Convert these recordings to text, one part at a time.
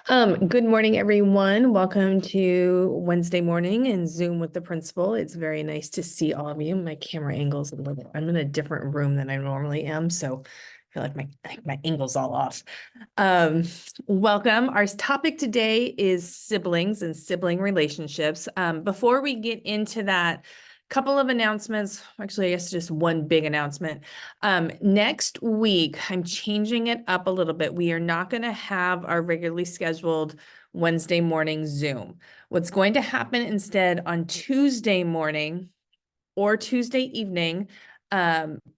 Good morning, everyone. Welcome to Wednesday morning and Zoom with the principal. It's very nice to see all of you. My camera angle's a little, I'm in a different room than I normally am, so I feel like my angle's all off. Welcome. Our topic today is siblings and sibling relationships. Before we get into that, couple of announcements. Actually, I guess just one big announcement. Next week, I'm changing it up a little bit. We are not going to have our regularly scheduled Wednesday morning Zoom. What's going to happen instead on Tuesday morning or Tuesday evening,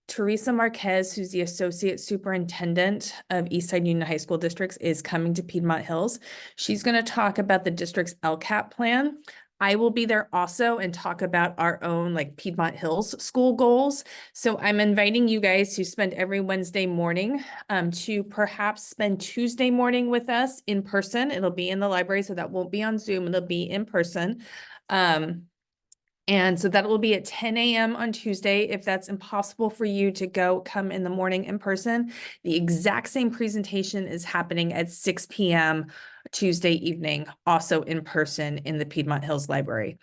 Teresa Marquez, who's the Associate Superintendent of Eastside Union High School Districts, is coming to Piedmont Hills. She's going to talk about the district's LCAP plan. I will be there also and talk about our own like Piedmont Hills school goals. So I'm inviting you guys to spend every Wednesday morning to perhaps spend Tuesday morning with us in person. It'll be in the library, so that won't be on Zoom. It'll be in person. And so that will be at 10 a.m. on Tuesday. If that's impossible for you to come in the morning in person, the exact same presentation is happening at 6 p.m. Tuesday evening, also in person in the Piedmont Hills Library.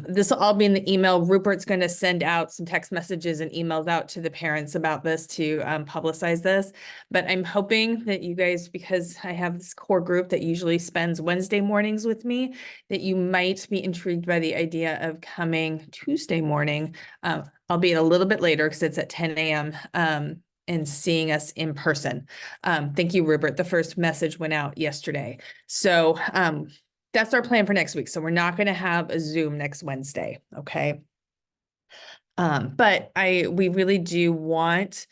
This will all be in the email. Rupert's going to send out some text messages and emails out to the parents about this to publicize this. But I'm hoping that you guys, because I have this core group that usually spends Wednesday mornings with me, that you might be intrigued by the idea of coming Tuesday morning, albeit a little bit later because it's at 10 a.m. And seeing us in person. Thank you, Rupert. The first message went out yesterday. So that's our plan for next week. So we're not going to have a Zoom next Wednesday, okay? But we really do want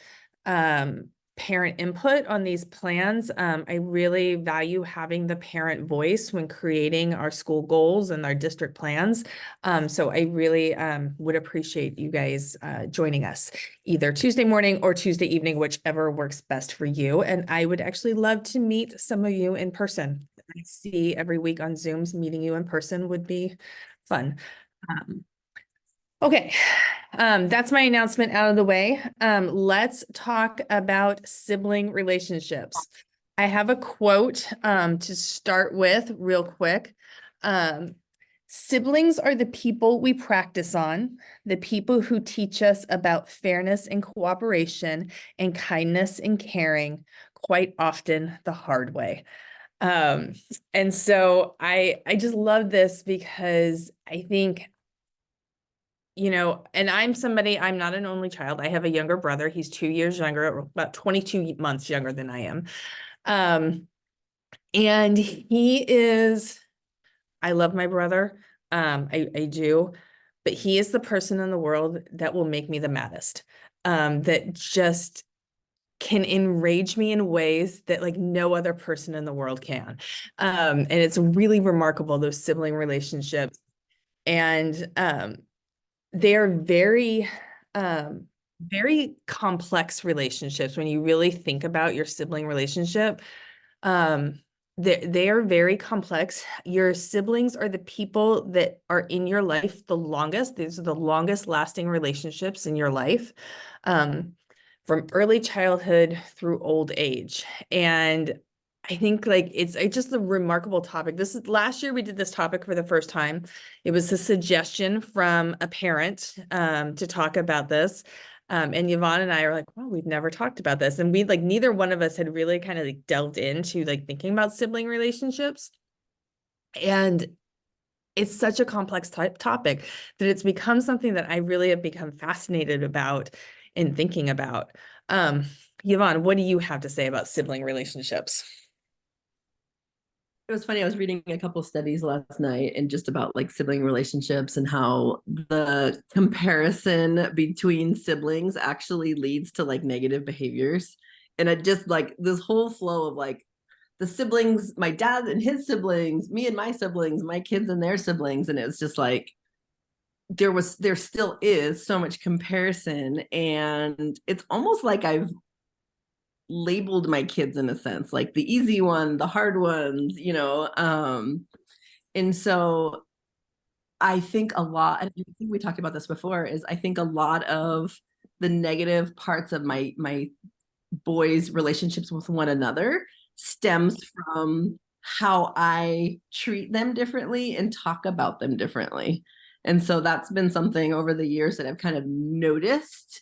parent input on these plans. I really value having the parent voice when creating our school goals and our district plans. So I really would appreciate you guys joining us either Tuesday morning or Tuesday evening, whichever works best for you. And I would actually love to meet some of you in person. I see every week on Zooms, meeting you in person would be fun. Okay, that's my announcement out of the way. Let's talk about sibling relationships. I have a quote to start with real quick. Siblings are the people we practice on, the people who teach us about fairness and cooperation and kindness and caring, quite often the hard way. And so I just love this because I think, you know, and I'm not an only child. I have a younger brother. He's 2 years younger, about 22 months younger than I am. And I love my brother. I do, but he is the person in the world that will make me the maddest. That just can enrage me in ways that like no other person in the world can. And it's really remarkable, those sibling relationships. And they're very complex relationships when you really think about your sibling relationship. They are very complex. Your siblings are the people that are in your life the longest. These are the longest lasting relationships in your life, from early childhood through old age. And I think like it's just a remarkable topic. This is last year we did this topic for the first time. It was a suggestion from a parent to talk about this. And Yvonne and I are like, well, we've never talked about this. And we like neither one of us had really kind of like delved into like thinking about sibling relationships. And it's such a complex topic that it's become something that I really have become fascinated about and thinking about. Yvonne, what do you have to say about sibling relationships? It was funny. I was reading a couple studies last night and just about like sibling relationships and how the comparison between siblings actually leads to like negative behaviors. And it just like this whole flow of like the siblings, my dad and his siblings, me and my siblings, my kids and their siblings. And it's just like there still is so much comparison. And it's almost like I've labeled my kids in a sense, like the easy one, the hard ones, and so I think a lot, and I think we talked about this before, is I think a lot of the negative parts of my boys' relationships with one another stems from how I treat them differently and talk about them differently. And so that's been something over the years that I've kind of noticed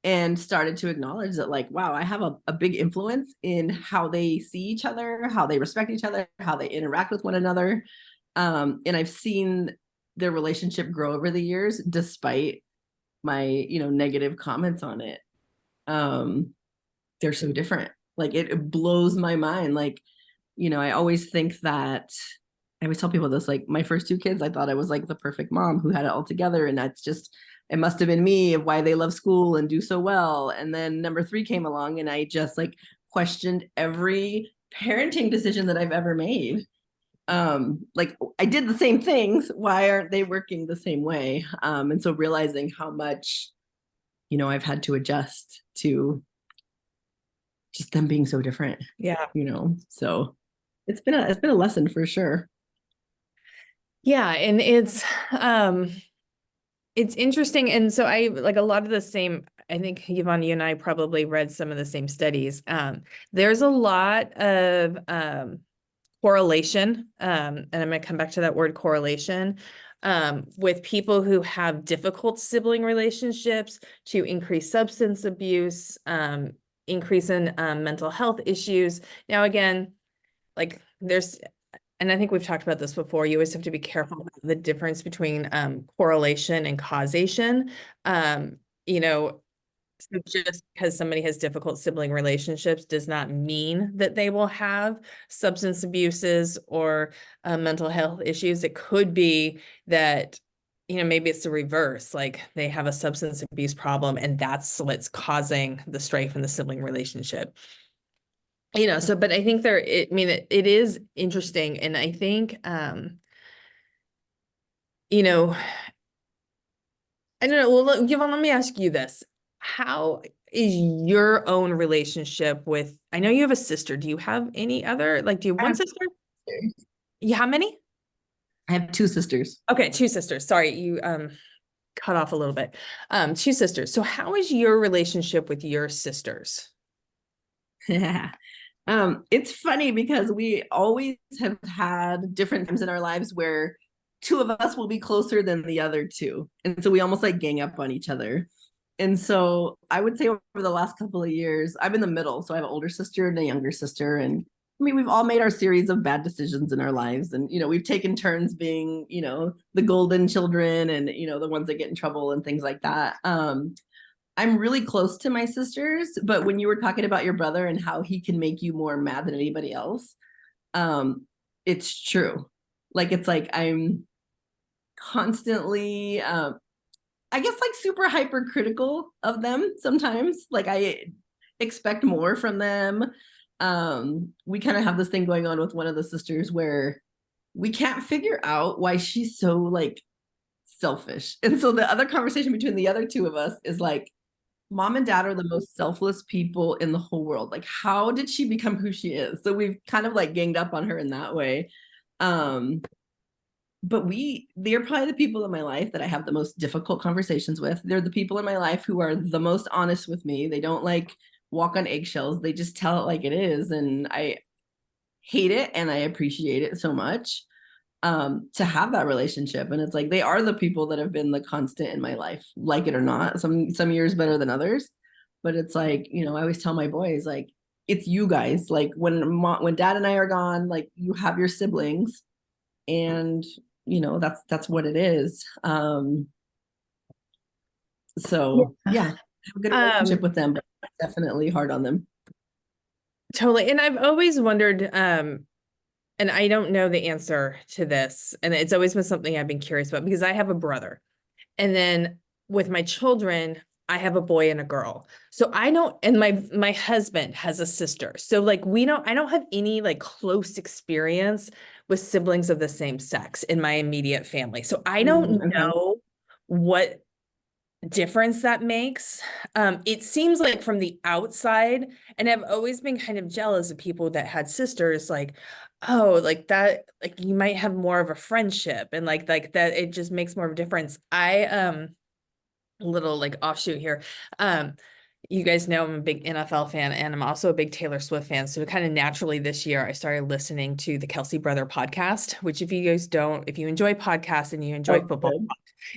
and started to acknowledge that, like, wow, I have a big influence in how they see each other, how they respect each other, how they interact with one another. And I've seen their relationship grow over the years despite my, negative comments on it. um they're so different. Like it blows my mind. Like, I always think that I always tell people this, like my first two kids, I thought I was like the perfect mom who had it all together. And that's just, it must have been me of why they love school and do so well. And then number three came along and I just like questioned every parenting decision that I've ever made. Like I did the same things. Why aren't they working the same way? And so realizing how much, I've had to adjust to just them being so different. Yeah. So it's been a lesson for sure. Yeah. And it's interesting. And so I like a lot of the same, I think Yvonne, you and I probably read some of the same studies. There's a lot of correlation, and I'm going to come back to that word correlation, with people who have difficult sibling relationships to increase substance abuse, increase in mental health issues. Now, again, like there's, and I think we've talked about this before, you always have to be careful about the difference between correlation and causation. You know, so just because somebody has difficult sibling relationships does not mean that they will have substance abuses or mental health issues. It could be that, maybe it's the reverse, like they have a substance abuse problem and that's what's causing the strife in the sibling relationship. So, but I think it is interesting. And I think, you know, I don't know. Well, Yvonne, let me ask you this. How is your own relationship with, I know you have a sister. Do you have any other, like, do you have I one have, sister? Yeah, how many? I have two sisters. Okay, two sisters. Sorry, you cut off a little bit. Two sisters. So how is your relationship with your sisters? Yeah. It's funny because we always have had different times in our lives where two of us will be closer than the other two. And so we almost like gang up on each other. And so I would say over the last couple of years, I'm in the middle. So I have an older sister and a younger sister. And I mean, we've all made our series of bad decisions in our lives. And, we've taken turns being, the golden children and, the ones that get in trouble and things like that. I'm really close to my sisters, but when you were talking about your brother and how he can make you more mad than anybody else, it's true. Like it's like I'm constantly I guess like super hypercritical of them sometimes. Like I expect more from them. We kind of have this thing going on with one of the sisters where we can't figure out why she's so like selfish. And so the other conversation between the other two of us is like, mom and dad are the most selfless people in the whole world. Like, how did she become who she is? So we've kind of like ganged up on her in that way. But they're probably the people in my life that I have the most difficult conversations with. They're the people in my life who are the most honest with me. They don't like walk on eggshells. They just tell it like it is. And I hate it and I appreciate it so much to have that relationship. And it's like they are the people that have been the constant in my life, like it or not. Some years better than others. But it's like, I always tell my boys, like, it's you guys. Like when dad and I are gone, like you have your siblings and that's what it is. So yeah, I have a good relationship with them, but definitely hard on them. Totally. And I've always wondered, and I don't know the answer to this, and it's always been something I've been curious about because I have a brother. And then with my children, I have a boy and a girl. So I don't, and my husband has a sister. So like I don't have any like close experience with siblings of the same sex in my immediate family. So I don't Okay. know what difference that makes. It seems like from the outside, and I've always been kind of jealous of people that had sisters, like, oh, like that, like you might have more of a friendship and like that it just makes more of a difference. A little like offshoot here. You guys know I'm a big NFL fan and I'm also a big Taylor Swift fan. So kind of naturally this year, I started listening to the Kelsey Brother podcast, which if you guys don't, if you enjoy podcasts and you enjoy Oh, football, good.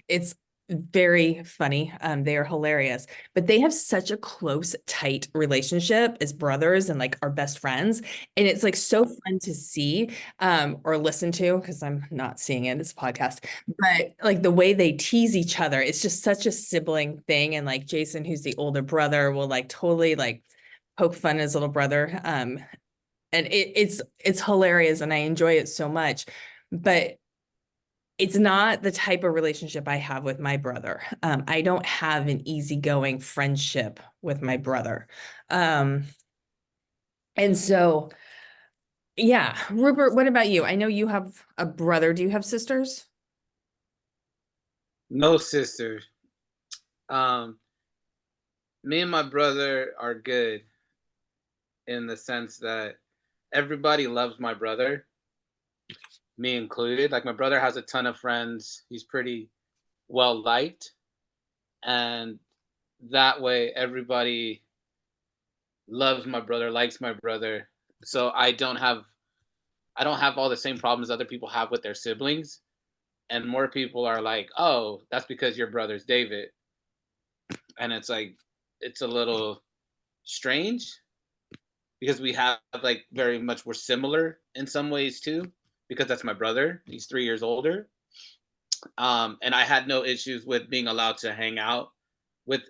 it's very funny. They are hilarious, but they have such a close, tight relationship as brothers and like are best friends. And it's like so fun to see or listen to because I'm not seeing it. It's a podcast, but like the way they tease each other, it's just such a sibling thing. And like Jason, who's the older brother, will like totally like poke fun at his little brother. And it's hilarious and I enjoy it so much. But it's not the type of relationship I have with my brother. I don't have an easygoing friendship with my brother. Um, and so, yeah, Rupert, what about you? I know you have a brother. Do you have sisters? No sister. Um, Me and my brother are good in the sense that everybody loves my brother, me included. Like my brother has a ton of friends. He's pretty well liked, and that way everybody loves my brother, likes my brother. So I don't have all the same problems other people have with their siblings. And more people are like, "Oh, that's because your brother's David." And it's like it's a little strange because we have like very much we're similar in some ways too because that's my brother. He's 3 years older. And I had no issues with being allowed to hang out with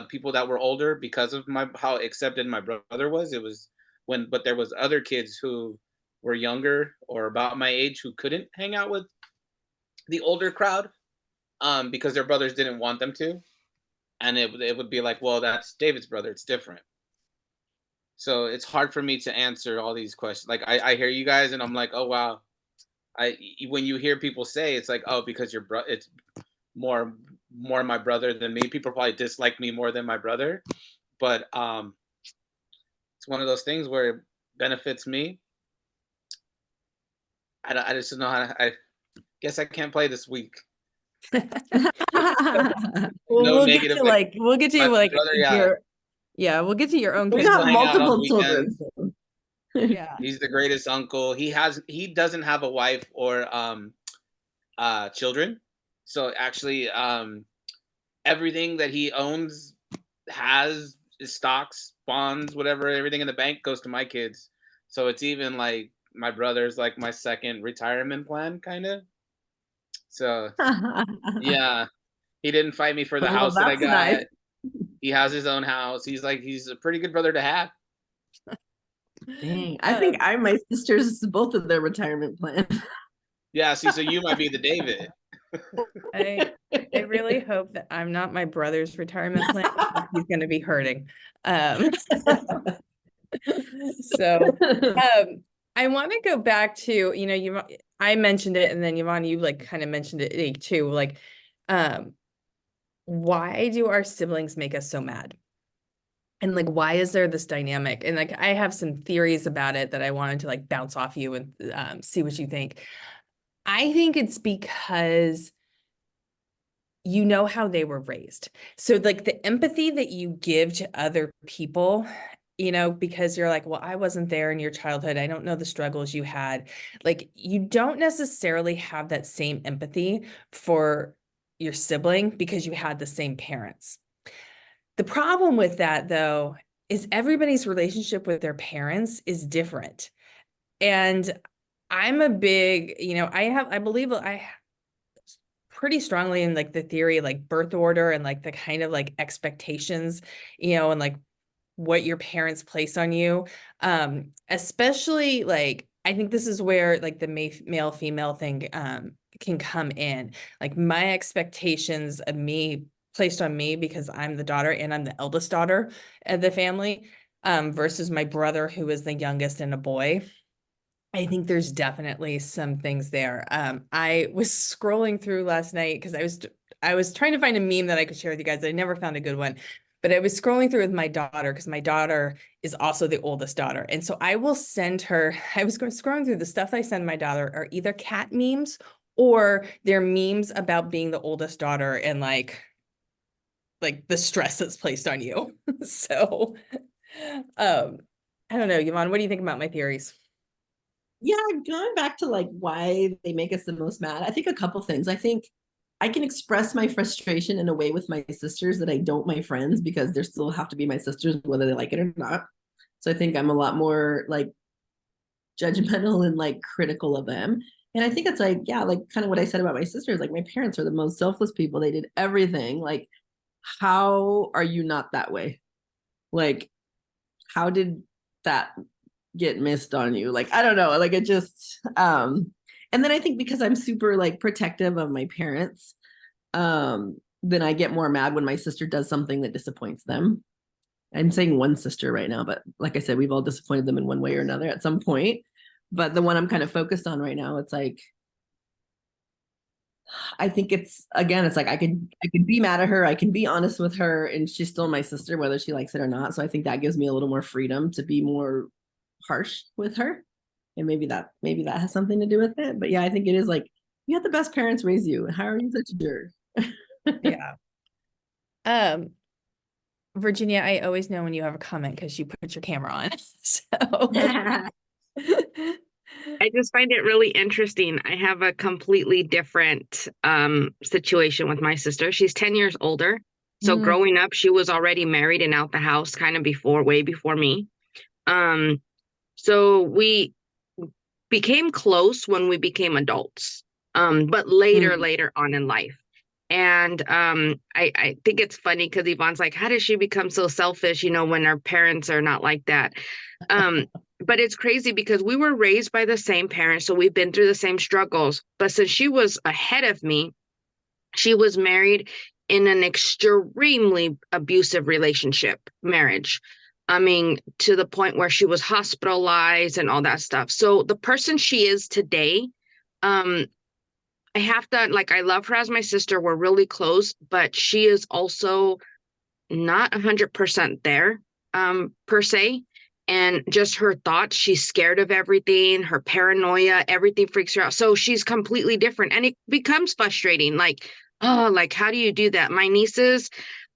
people that were older because of my how accepted my brother was. It was when but there was other kids who were younger or about my age who couldn't hang out with the older crowd because their brothers didn't want them to, and it would be like, well, that's David's brother, it's different. So it's hard for me to answer all these questions. Like I hear you guys, and I'm like, oh wow. When you hear people say it's like, oh, because your bro, it's more more my brother than me. People probably dislike me more than my brother, but it's one of those things where it benefits me. I just don't know how. I guess I can't play this week. Well, No we'll get negative. to like we'll get My to like brother, yeah, your yeah, we'll get to your own We kids. kids will have hang out on multiple children. weekends. So. Yeah. He's the greatest uncle. He doesn't have a wife or children. So actually everything that he owns has stocks, bonds, whatever, everything in the bank goes to my kids. So it's even like my brother's like my second retirement plan kind of. So yeah, he didn't fight me for the Well, house that I that's nice. got. He has his own house. He's a pretty good brother to have. Dang, I think my sisters both of their retirement plan. Yeah, see, so you might be the David. I really hope that I'm not my brother's retirement plan. He's going to be hurting. So I want to go back to, I mentioned it and then Yvonne, you like kind of mentioned it too. Like, why do our siblings make us so mad? And like, why is there this dynamic? And like, I have some theories about it that I wanted to like bounce off you and see what you think. I think it's because you know how they were raised. So like the empathy that you give to other people, because you're like, well, I wasn't there in your childhood. I don't know the struggles you had. Like you don't necessarily have that same empathy for your sibling because you had the same parents. The problem with that though is everybody's relationship with their parents is different. And I'm a big, I believe I pretty strongly in like the theory like birth order and like the kind of like expectations, and like what your parents place on you. Especially like I think this is where like the male female thing can come in. Like my expectations of me placed on me because I'm the daughter and I'm the eldest daughter of the family, versus my brother who is the youngest and a boy. I think there's definitely some things there. I was scrolling through last night because I was trying to find a meme that I could share with you guys. I never found a good one, but I was scrolling through with my daughter because my daughter is also the oldest daughter, and so I will send her. I was scrolling through the stuff I send my daughter are either cat memes or they're memes about being the oldest daughter and like like the stress that's placed on you. So, I don't know, Yvonne, what do you think about my theories? Yeah, going back to like why they make us the most mad, I think a couple things. I think I can express my frustration in a way with my sisters that I don't my friends, because they still have to be my sisters whether they like it or not. So I think I'm a lot more like judgmental and like critical of them. And I think it's like, yeah, like kind of what I said about my sisters. Like my parents are the most selfless people. They did everything. Like, how are you not that way? Like, how did that get missed on you? Like, I don't know. Like it just and then I think because I'm super like protective of my parents, then I get more mad when my sister does something that disappoints them. I'm saying one sister right now, but like I said, we've all disappointed them in one way or another at some point. But the one I'm kind of focused on right now, it's like, I think it's again, it's like I could be mad at her, I can be honest with her, and she's still my sister, whether she likes it or not. So I think that gives me a little more freedom to be more harsh with her. And maybe that has something to do with it. But yeah, I think it is like you had the best parents raise you. How are you such a jerk? Yeah. Virginia, I always know when you have a comment because you put your camera on. So I just find it really interesting. I have a completely different situation with my sister. She's 10 years older. So Mm. growing up, she was already married and out the house kind of before, way before me. So we became close when we became adults, but later on in life. And I think it's funny because Yvonne's like, how does she become so selfish, when her parents are not like that? But it's crazy because we were raised by the same parents, so we've been through the same struggles. But since she was ahead of me, she was married in an extremely abusive marriage. I mean, to the point where she was hospitalized and all that stuff. So the person she is today, um, I have to, like, I love her as my sister. We're really close, but she is also not 100% there, per se. And just her thoughts, she's scared of everything, her paranoia, everything freaks her out. So she's completely different. And it becomes frustrating. Like, oh, like, how do you do that? My nieces,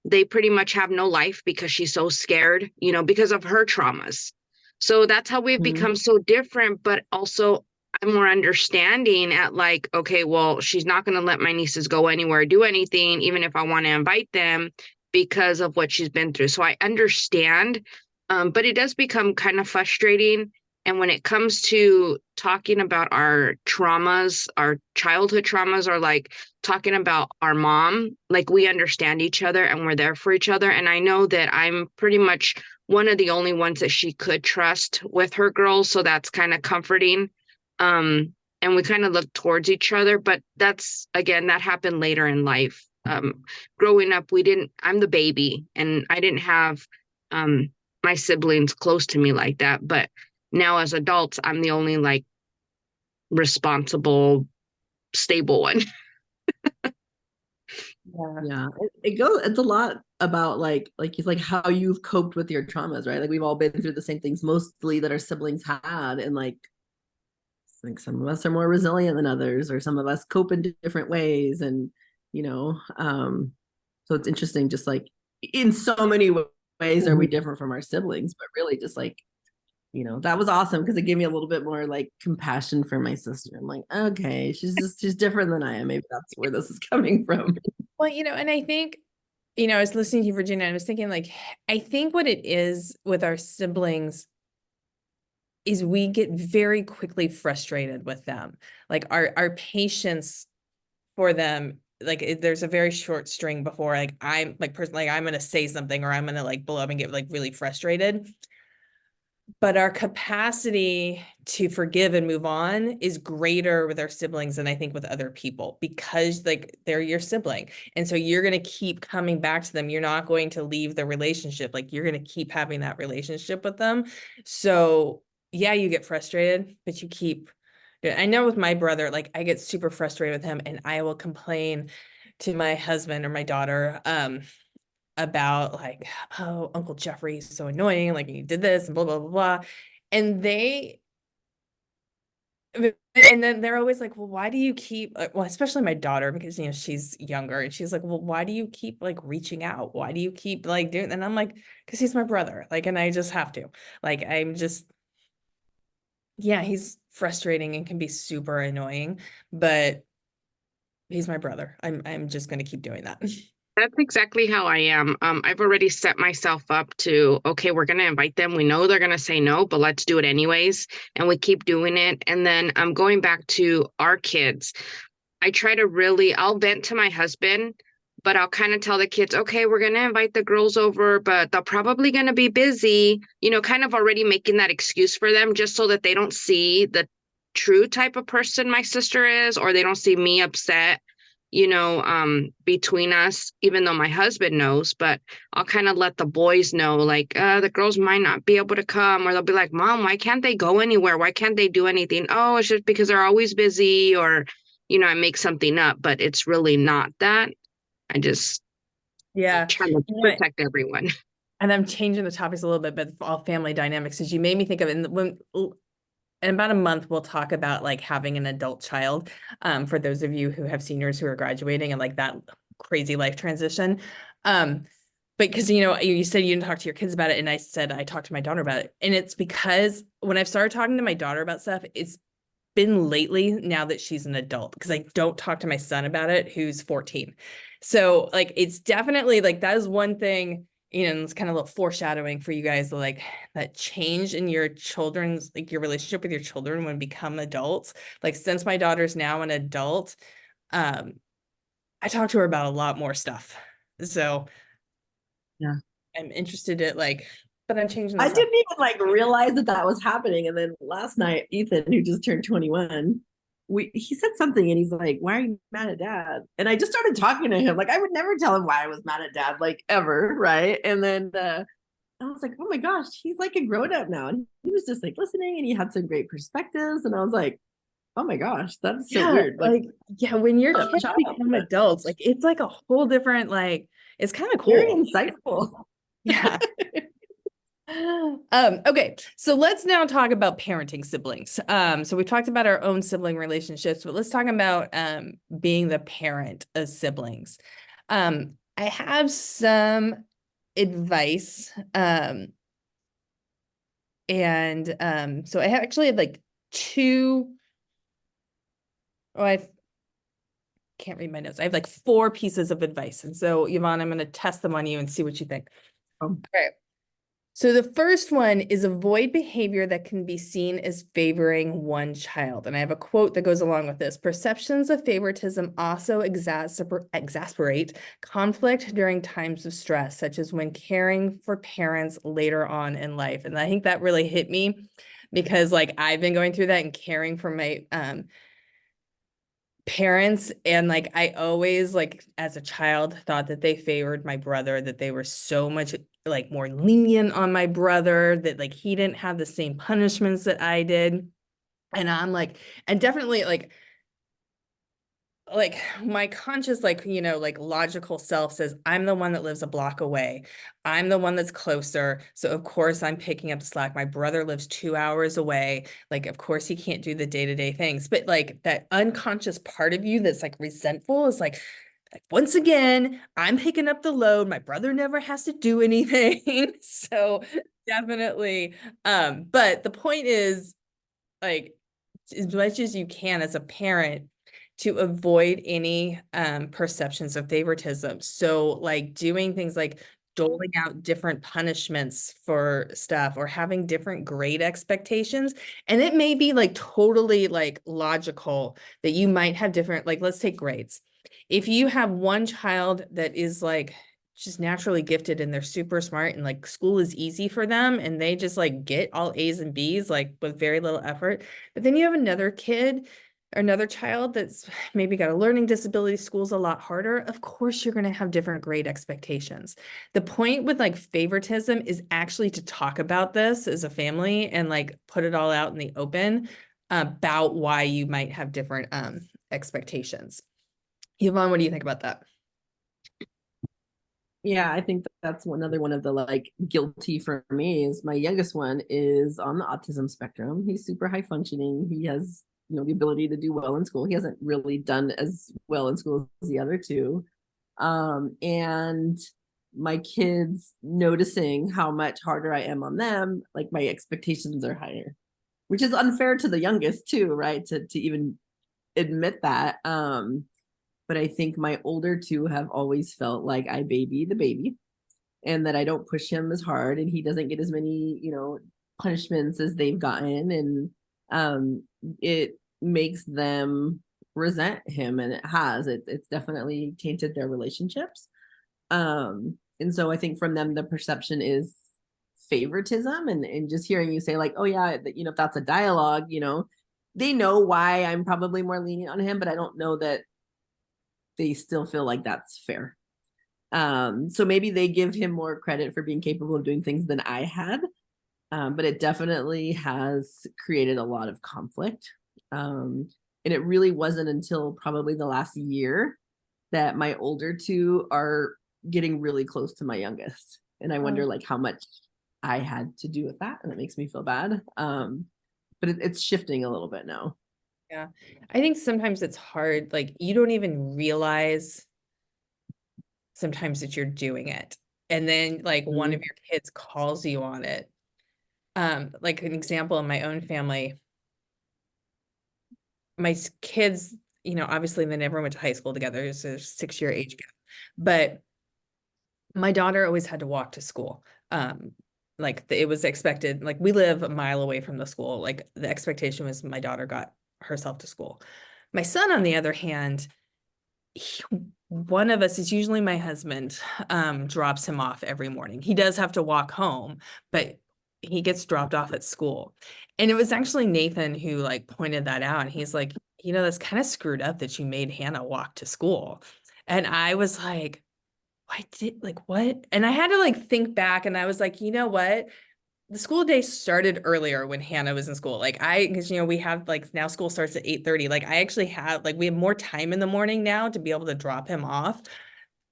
they pretty much have no life because she's so scared, because of her traumas. So that's how we've become so different, but also I'm more understanding at like, okay, well, she's not going to let my nieces go anywhere, do anything, even if I want to invite them because of what she's been through. So I understand, but it does become kind of frustrating. And when it comes to talking about our traumas, our childhood traumas, or like talking about our mom, like we understand each other and we're there for each other. And I know that I'm pretty much one of the only ones that she could trust with her girls. So that's kind of comforting. And we kind of look towards each other, but that's, again, that happened later in life. Growing up, I'm the baby and I didn't have, my siblings close to me like that. But now as adults, I'm the only like responsible, stable one. Yeah, it's a lot about like it's like how you've coped with your traumas, right? Like we've all been through the same things mostly that our siblings had, and like some of us are more resilient than others, or some of us cope in different ways. And so it's interesting, just like in so many ways are we different from our siblings, but really just like, that was awesome because it gave me a little bit more like compassion for my sister. I'm like, okay, she's different than I am. Maybe that's where this is coming from. Well, and I think, I was listening to you, Virginia, and I was thinking like, I think what it is with our siblings is we get very quickly frustrated with them. Like our patience for them, like there's a very short string before like I'm like personally, like, I'm gonna say something or I'm gonna like blow up and get like really frustrated. But our capacity to forgive and move on is greater with our siblings than I think with other people, because like they're your sibling. And so you're going to keep coming back to them. You're not going to leave the relationship. Like you're going to keep having that relationship with them. So yeah, you get frustrated, but you keep. I know with my brother, like I get super frustrated with him and I will complain to my husband or my daughter, about like, oh, Uncle Jeffrey's so annoying, like he did this and blah, blah, blah, blah. And they And then they're always like, well, why do you keep, well, especially my daughter, because, you know, she's younger and she's like, well, why do you keep like reaching out? Why do you keep like doing, and I'm like, because he's my brother. Like, and I just have to, like, I'm just, yeah, he's frustrating and can be super annoying, but he's my brother. I'm just going to keep doing that. That's exactly how I am. I've already set myself up to, okay, we're going to invite them. We know they're going to say no, but let's do it anyways. And we keep doing it. And then I'm going back to our kids. I try to really, I'll vent to my husband, but I'll kind of tell the kids, okay, we're going to invite the girls over, but they're probably going to be busy, you know, kind of already making that excuse for them just so that they don't see the true type of person my sister is, or they don't see me upset, you know, between us, even though my husband knows, but I'll kind of let the boys know, like, the girls might not be able to come, or they'll be like, Mom, why can't they go anywhere? Why can't they do anything? Oh, it's just because they're always busy, or, you know, I make something up, but it's really not that. I just Yeah. try to protect everyone. And I'm changing the topics a little bit, but all family dynamics, as you made me think of it. And when in about a month, we'll talk about like having an adult child. For those of you who have seniors who are graduating and like that crazy life transition. But because, you know, you said you didn't talk to your kids about it. And I said, I talked to my daughter about it. And it's because when I've started talking to my daughter about stuff, it's been lately now that she's an adult, because I don't talk to my son about it, who's 14. So like, it's definitely like, that is one thing, you know, it's kind of a little foreshadowing for you guys, like that change in your children's, like your relationship with your children when become adults. Like since my daughter's now an adult, I talk to her about a lot more stuff. So Yeah. I'm interested in like, but I'm changing I this up. didn't even like realize that that was happening. And then last night, Ethan, who just turned 21, he said something and he's like, why are you mad at dad? And I just started talking to him. Like I would never tell him why I was mad at dad, like ever. Right. And then I was like, oh my gosh, he's like a grown up now. And he was just like listening and he had some great perspectives. And I was like, oh my gosh, that's so weird. Like, yeah, when your a kids child, become but adults, like it's like a whole different, like it's kind of very cool. insightful. Yeah. Okay, so let's now talk about parenting siblings. So we talked about our own sibling relationships, but let's talk about being the parent of siblings. I have some advice. So I actually have like two. Oh, I can't read my notes. I have like 4 pieces of advice. And so, Yvonne, I'm going to test them on you and see what you think. Um, Okay. So the first one is avoid behavior that can be seen as favoring one child. And I have a quote that goes along with this. Perceptions of favoritism also exasperate conflict during times of stress, such as when caring for parents later on in life. And I think that really hit me because like I've been going through that and caring for my parents, and like I always like as a child thought that they favored my brother, that they were so much like more lenient on my brother, that like he didn't have the same punishments that I did. And I'm like, and definitely like my conscious, like, you know, like logical self says I'm the one that lives a block away, I'm the one that's closer, so of course I'm picking up the slack. My brother lives 2 hours away, like of course he can't do the day-to-day things. But like that unconscious part of you that's like resentful is like once again I'm picking up the load, my brother never has to do anything. So definitely, but the point is like as much as you can as a parent to avoid any perceptions of favoritism. So like doing things like doling out different punishments for stuff or having different grade expectations. And it may be like totally like logical that you might have different, like let's take grades. If you have one child that is like just naturally gifted and they're super smart and like school is easy for them and they just like get all A's and B's like with very little effort, but then you have another kid or another child that's maybe got a learning disability, school's a lot harder. Of course, you're going to have different grade expectations. The point with like favoritism is actually to talk about this as a family and like put it all out in the open about why you might have different expectations. Yvonne, what do you think about that? Yeah, I think that's another one of the like guilty for me is my youngest one is on the autism spectrum. He's super high functioning. He has the ability to do well in school. He hasn't really done as well in school as the other two. And my kids noticing how much harder I am on them, like my expectations are higher, which is unfair to the youngest too, right? To even admit that. But I think my older two have always felt like I baby the baby and that I don't push him as hard and he doesn't get as many, punishments as they've gotten. And it makes them resent him, and it's definitely tainted their relationships. And so I think from them the perception is favoritism, and just hearing you say like, oh yeah, if that's a dialogue, they know why I'm probably more lenient on him, but I don't know that they still feel like that's fair. So maybe they give him more credit for being capable of doing things than I had. But it definitely has created a lot of conflict. And it really wasn't until probably the last year that my older two are getting really close to my youngest. And I wonder like how much I had to do with that. And it makes me feel bad. But it's shifting a little bit now. Yeah. I think sometimes it's hard. Like you don't even realize sometimes that you're doing it. And then like one of your kids calls you on it. Like an example in my own family, my kids, obviously they never went to high school together. It's a 6-year age gap, but my daughter always had to walk to school. It was expected, like we live a mile away from the school. Like the expectation was my daughter got herself to school. My son, on the other hand, one of us, is usually my husband, drops him off every morning. He does have to walk home, but he gets dropped off at school. And it was actually Nathan who like pointed that out. And he's like, that's kind of screwed up that you made Hannah walk to school. And I was like, what? And I had to like think back, and I was like, you know what? The school day started earlier when Hannah was in school. Because we have like now school starts at 8:30. Like I actually have we have more time in the morning now to be able to drop him off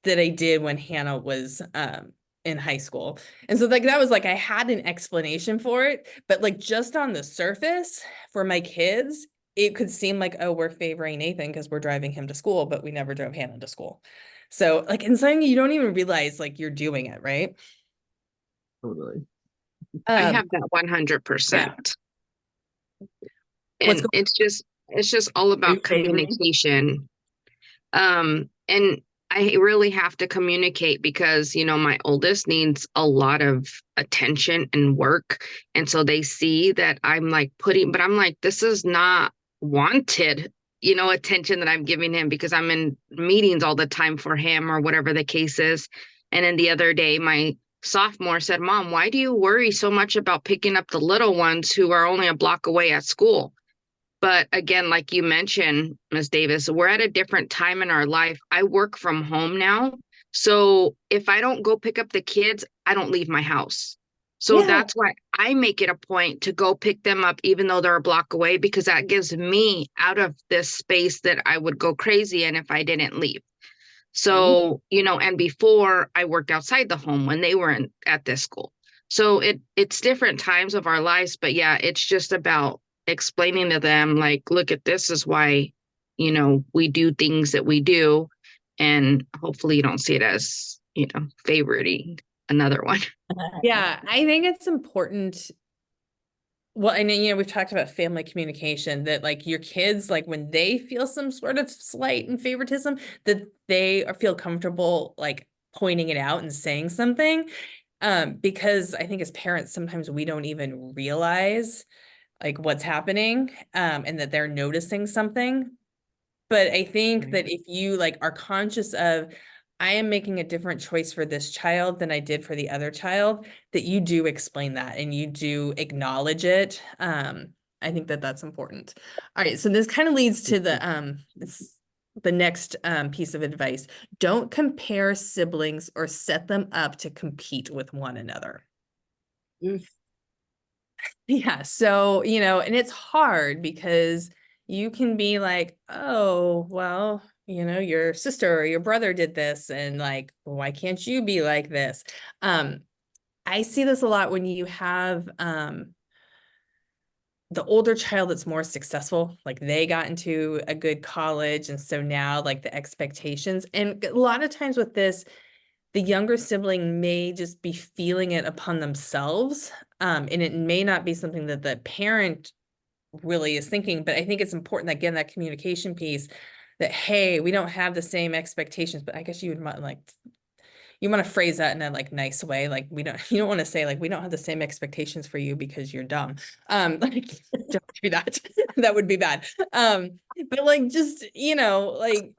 than I did when Hannah was in high school. And so like that was like I had an explanation for it, but like just on the surface for my kids, it could seem like, oh, we're favoring Nathan because we're driving him to school, but we never drove Hannah to school. So like in something you don't even realize like you're doing it, right? Totally. I have that 100%. And it's just all about communication. And I really have to communicate because, my oldest needs a lot of attention and work. And so they see that I'm like but I'm like, this is not wanted, attention that I'm giving him because I'm in meetings all the time for him or whatever the case is. And then the other day, my sophomore said, Mom, why do you worry so much about picking up the little ones who are only a block away at school? But again, like you mentioned, Ms. Davis, we're at a different time in our life. I work from home now. So if I don't go pick up the kids, I don't leave my house. So that's why I make it a point to go pick them up, even though they're a block away, because that gives me out of this space that I would go crazy in if I didn't leave. So, and before I worked outside the home when they were at this school. So it's different times of our lives, but yeah, it's just about explaining to them, like, look at this is why, we do things that we do. And hopefully you don't see it as, favoriting another one. Yeah, I think it's important. Well, and we've talked about family communication, that like your kids, like when they feel some sort of slight and favoritism, that they feel comfortable like pointing it out and saying something. Because I think as parents, sometimes we don't even realize like what's happening, and that they're noticing something. But I think that if you like are conscious of, I am making a different choice for this child than I did for the other child, that you do explain that and you do acknowledge it. I think that that's important. All right, so this kind of leads to the next piece of advice. Don't compare siblings or set them up to compete with one another. Yeah, so, and it's hard because you can be like, oh, well, your sister or your brother did this, and like, why can't you be like this? I see this a lot when you have the older child that's more successful, like they got into a good college, and so now like the expectations, and a lot of times with this, the younger sibling may just be feeling it upon themselves, and it may not be something that the parent really is thinking, but I think it's important that, again, that communication piece, that, hey, we don't have the same expectations, but I guess you would like, you want to phrase that in a like nice way. Like you don't want to say like, we don't have the same expectations for you because you're dumb. Like don't do that. That would be bad. But like, just, like,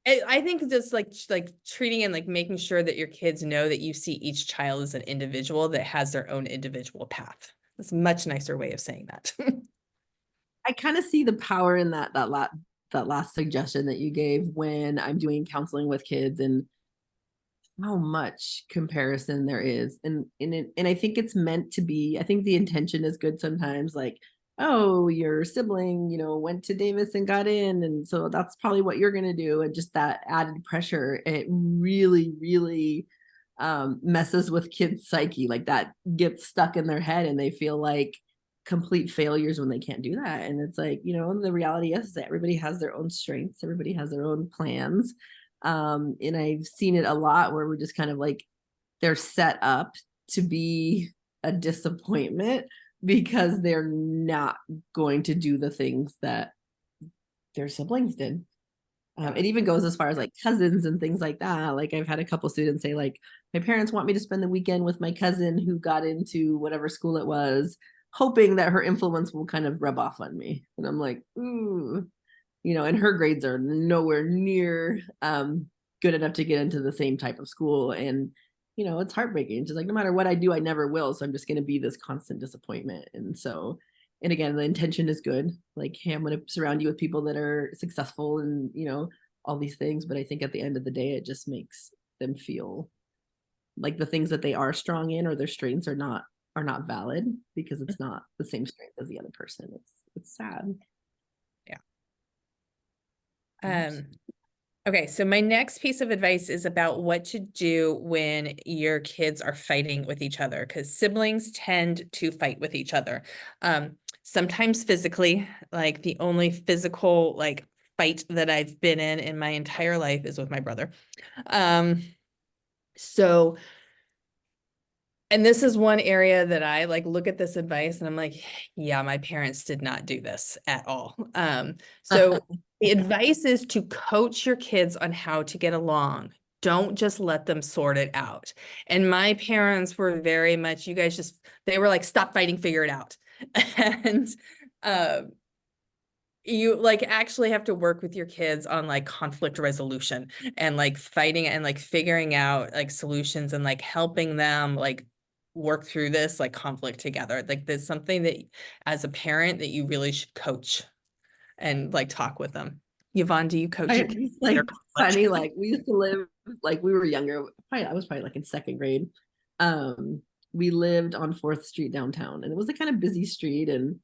I think just like treating and like making sure that your kids know that you see each child as an individual that has their own individual path. That's a much nicer way of saying that. I kind of see the power in that last suggestion that you gave when I'm doing counseling with kids, and how much comparison there is. And I think it's meant to be, I think the intention is good sometimes, like, oh, your sibling, went to Davis and got in, and so that's probably what you're going to do. And just that added pressure, it really, really messes with kids' psyche. Like that gets stuck in their head, and they feel like complete failures when they can't do that. And it's like, the reality is that everybody has their own strengths, everybody has their own plans. And I've seen it a lot where we're just kind of like, they're set up to be a disappointment because they're not going to do the things that their siblings did. It even goes as far as like cousins and things like that. Like I've had a couple students say like, my parents want me to spend the weekend with my cousin who got into whatever school it was, hoping that her influence will kind of rub off on me. And I'm like, ooh, and her grades are nowhere near good enough to get into the same type of school. And, it's heartbreaking. Just like, no matter what I do, I never will. So I'm just going to be this constant disappointment. And so, and again, the intention is good. Like, hey, I'm going to surround you with people that are successful and, all these things. But I think at the end of the day, it just makes them feel like the things that they are strong in or their strengths are not valid because it's not the same strength as the other person. It's sad. Okay, so my next piece of advice is about what to do when your kids are fighting with each other, because siblings tend to fight with each other. Sometimes physically, like the only physical like fight that I've been in my entire life is with my brother. So, and this is one area that I like look at this advice and I'm like, yeah, my parents did not do this at all. So the advice is to coach your kids on how to get along. Don't just let them sort it out. And my parents were very much, you guys they were like, stop fighting, figure it out. And you like actually have to work with your kids on like conflict resolution and like fighting and like figuring out like solutions and like helping them like work through this like conflict together. Like there's something that as a parent that you really should coach and like talk with them. Yvonne, do you coach your kids? Like funny, like we used to live, like we were younger, I was probably like in second grade. We lived on 4th Street downtown, and it was a kind of busy street, and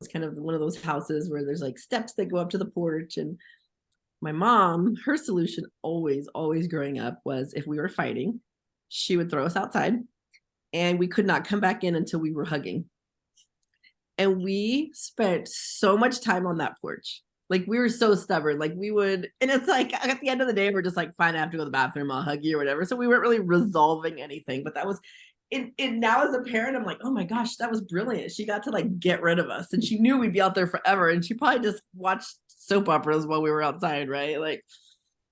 it's kind of one of those houses where there's like steps that go up to the porch. And my mom, her solution always growing up was if we were fighting, she would throw us outside and we could not come back in until we were hugging. And we spent so much time on that porch. Like we were so stubborn. Like we would, and it's like at the end of the day, we're just like, fine, I have to go to the bathroom, I'll hug you or whatever. So we weren't really resolving anything, but that was it. Now as a parent, I'm like, oh my gosh, that was brilliant. She got to like get rid of us, and she knew we'd be out there forever. And she probably just watched soap operas while we were outside, right? Like,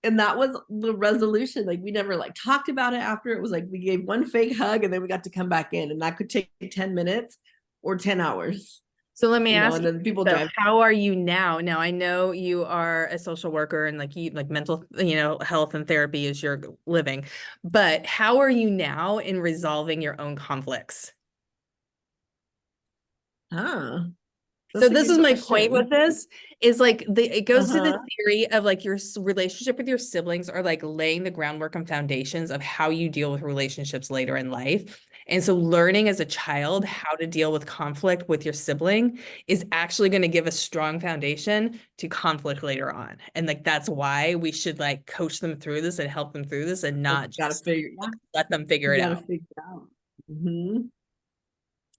and that was the resolution. Like we never like talked about it after. It was like we gave one fake hug and then we got to come back in, and that could take 10 minutes or 10 hours. So let me ask and then people you, drive. how are you now? Now I know you are a social worker and like you like mental, health and therapy is your living, but how are you now in resolving your own conflicts? So this is my point with this is like it goes to the theory of like your relationship with your siblings are like laying the groundwork and foundations of how you deal with relationships later in life. And so learning as a child how to deal with conflict with your sibling is actually going to give a strong foundation to conflict later on. And like that's why we should like coach them through this and help them through this and not just let them figure it out. Mm-hmm.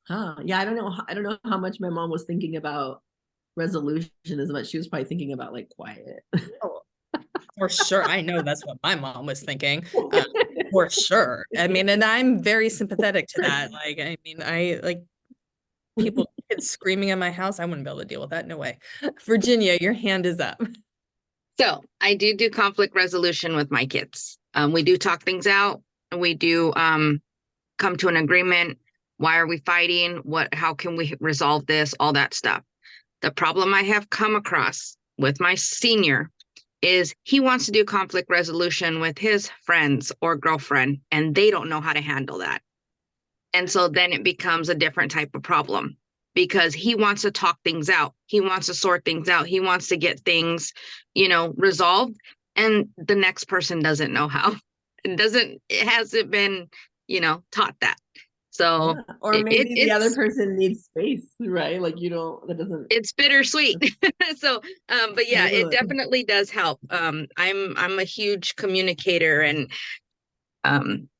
Huh. Yeah, I don't know how much my mom was thinking about resolution as much. She was probably thinking about like quiet. Oh, for sure. I know that's what my mom was thinking. For sure. I mean, and I'm very sympathetic to that. Like, I mean, I like people, kids screaming in my house. I wouldn't be able to deal with that. No way. Virginia, your hand is up. So I do conflict resolution with my kids. We do talk things out. And we do come to an agreement. Why are we fighting? How can we resolve this? All that stuff. The problem I have come across with my senior is he wants to do conflict resolution with his friends or girlfriend, and they don't know how to handle that. And so then it becomes a different type of problem because he wants to talk things out. He wants to sort things out. He wants to get things, resolved. And the next person doesn't know how. It hasn't been, taught that. So Yeah. Or maybe the other person needs space, right? Like that doesn't. It's bittersweet. So, but yeah, it Totally. definitely does help. I'm a huge communicator and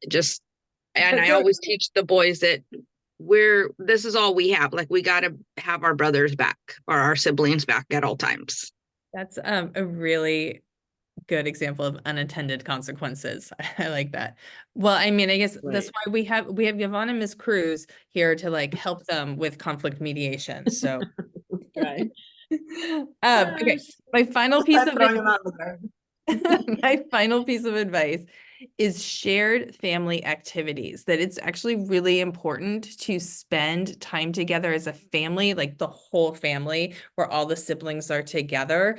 just, and I always teach the boys that this is all we have. Like we got to have our brothers back or our siblings back at all times. That's a really good example of unintended consequences. I like that. Well, I mean, I guess that's why we have Yvonne and Miss Cruz here to like help them with conflict mediation. So Right. okay. My final piece of my final piece of advice is shared family activities, that it's actually really important to spend time together as a family, like the whole family, where all the siblings are together.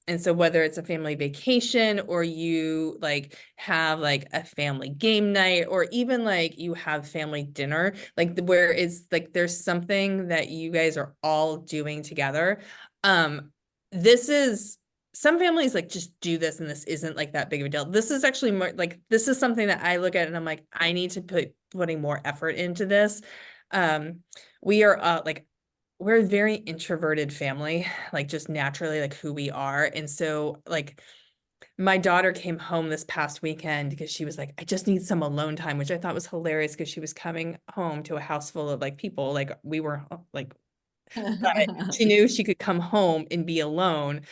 And so whether it's a family vacation or you like have like a family game night or even like you have family dinner, like where it's like there's something that you guys are all doing together. This is some families like just do this and this isn't like that big of a deal. This is actually more like this is something that I look at and I'm like, I need to putting more effort into this. We are we're a very introverted family, like just naturally like who we are. And so like my daughter came home this past weekend because she was like, I just need some alone time, which I thought was hilarious because she was coming home to a house full of like people, like we were like but she knew she could come home and be alone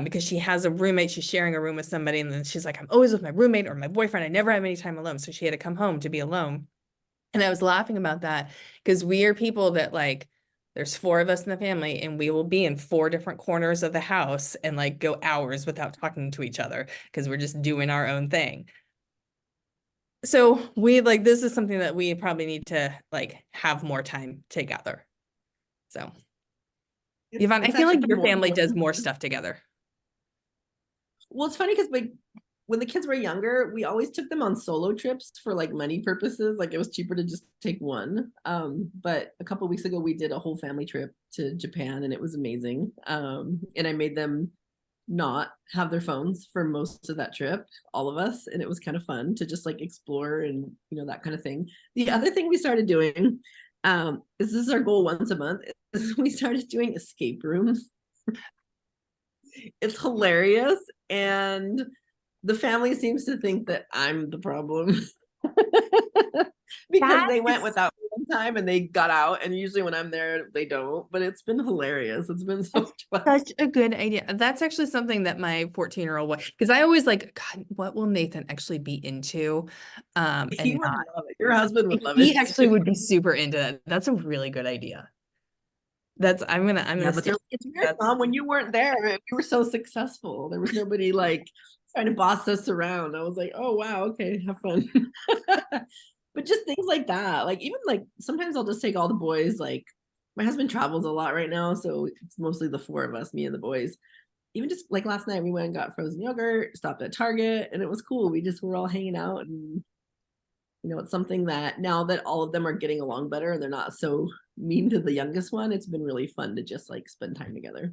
because she has a roommate. She's sharing a room with somebody. And then she's like, I'm always with my roommate or my boyfriend. I never have any time alone. So she had to come home to be alone. And I was laughing about that because we are people that like, there's 4 of us in the family and we will be in 4 different corners of the house and like go hours without talking to each other because we're just doing our own thing. So we like, this is something that we probably need to like have more time together. So Yvonne, I feel like your family does more stuff together. Well, it's funny because when the kids were younger, we always took them on solo trips for like money purposes. Like it was cheaper to just take one. But a couple of weeks ago, we did a whole family trip to Japan and it was amazing. And I made them not have their phones for most of that trip, all of us. And it was kind of fun to just like explore and, that kind of thing. The other thing we started doing, this is our goal once a month, is we started doing escape rooms. It's hilarious. And the family seems to think that I'm the problem because they went without one time and they got out. And usually when I'm there, they don't. But it's been hilarious. It's been so much fun. Such a good idea. That's actually something that my 14-year-old boy, because I always like, God, what will Nathan actually be into? He would love it. Your husband would love it. He actually would be super into that. That's a really good idea. I'm gonna but it's weird, Mom, when you weren't there, we were so successful. There was nobody like trying to boss us around. I was like, oh wow, okay, have fun. But just things like that. Like even like sometimes I'll just take all the boys, like my husband travels a lot right now, so it's mostly the 4 of us, me and the boys. Even just like last night we went and got frozen yogurt, stopped at Target, and it was cool. We just were all hanging out and it's something that now that all of them are getting along better and they're not so mean to the youngest one, it's been really fun to just like spend time together.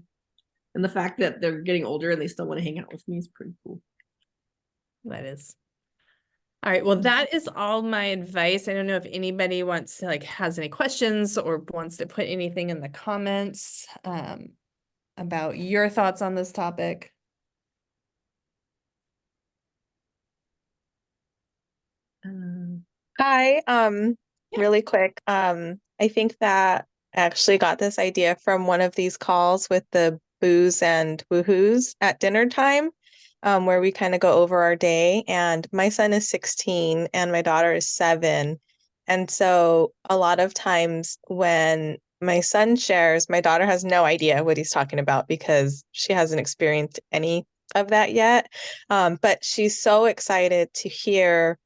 And the fact that they're getting older and they still want to hang out with me is pretty cool. That is. All right. Well, that is all my advice. I don't know if anybody wants to like has any questions or wants to put anything in the comments about your thoughts on this topic. Hi, really quick. I think that I actually got this idea from one of these calls with the booze and woohoos at dinner time, where we kind of go over our day. And my son is 16 and my daughter is 7. And so a lot of times when my son shares, my daughter has no idea what he's talking about because she hasn't experienced any of that yet. But she's so excited to hear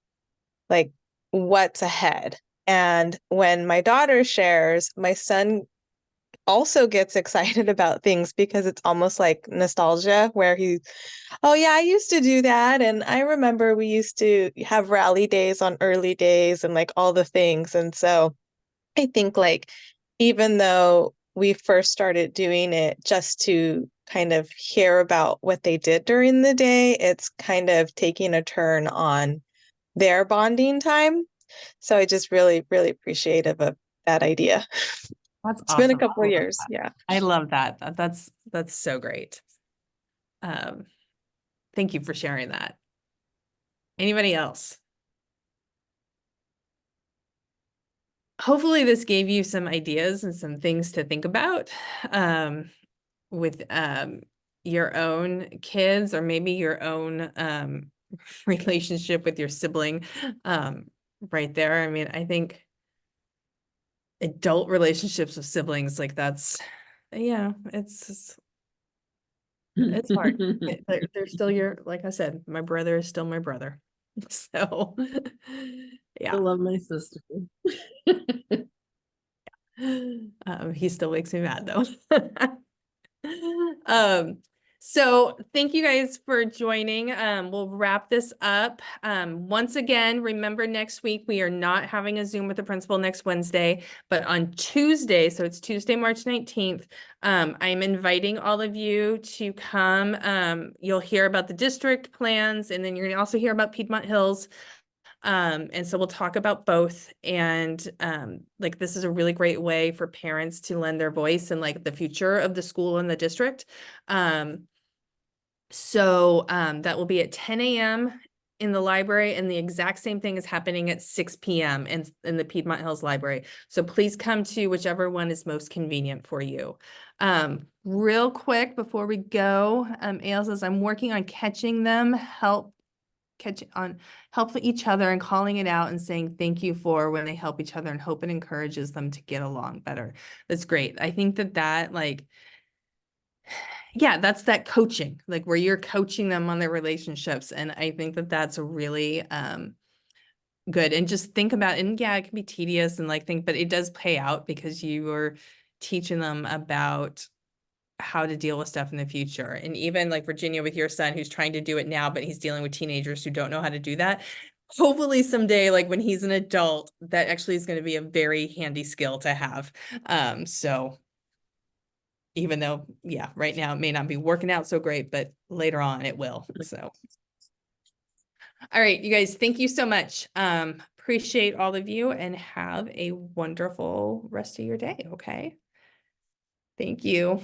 like what's ahead. And when my daughter shares, my son also gets excited about things because it's almost like nostalgia where he, oh yeah, I used to do that. And I remember we used to have rally days on early days and like all the things. And so I think like even though we first started doing it just to kind of hear about what they did during the day, it's kind of taking a turn on their bonding time. So I just really, really appreciative of that idea. That's It's been a awesome. couple I of love years. that. Yeah. I love that. That's so great. Thank you for sharing that. Anybody else? Hopefully this gave you some ideas and some things to think about with your own kids or maybe your own relationship with your sibling right there. I mean, I think adult relationships with siblings, like that's, yeah, it's hard. They're still your, like I said, my brother is still my brother. So, I yeah. love my sister. He still makes me mad though. So thank you guys for joining. We'll wrap this up. Once again, remember next week we are not having a Zoom with the principal next Wednesday, but on Tuesday, so it's Tuesday, March 19th, I'm inviting all of you to come. You'll hear about the district plans, and then you're gonna also hear about Piedmont Hills. And so we'll talk about both. And like this is a really great way for parents to lend their voice and like the future of the school and the district. So that will be at 10 a.m. in the library, and the exact same thing is happening at 6 p.m. in the Piedmont Hills Library. So please come to whichever one is most convenient for you. Real quick before we go, Ale says, I'm working on catching them, help each other and calling it out and saying thank you for when they help each other, and hope it encourages them to get along better. That's great. I think that like, yeah, that's that coaching, like where you're coaching them on their relationships. And I think that that's a really good. And just think about, and yeah, it can be tedious and like think, but it does pay out because you are teaching them about how to deal with stuff in the future. And even like Virginia with your son who's trying to do it now, but he's dealing with teenagers who don't know how to do that. Hopefully someday, like when he's an adult, that actually is going to be a very handy skill to have. So even though, yeah, right now it may not be working out so great, but later on it will. So, all right, you guys, thank you so much. Appreciate all of you and have a wonderful rest of your day. Okay. Thank you.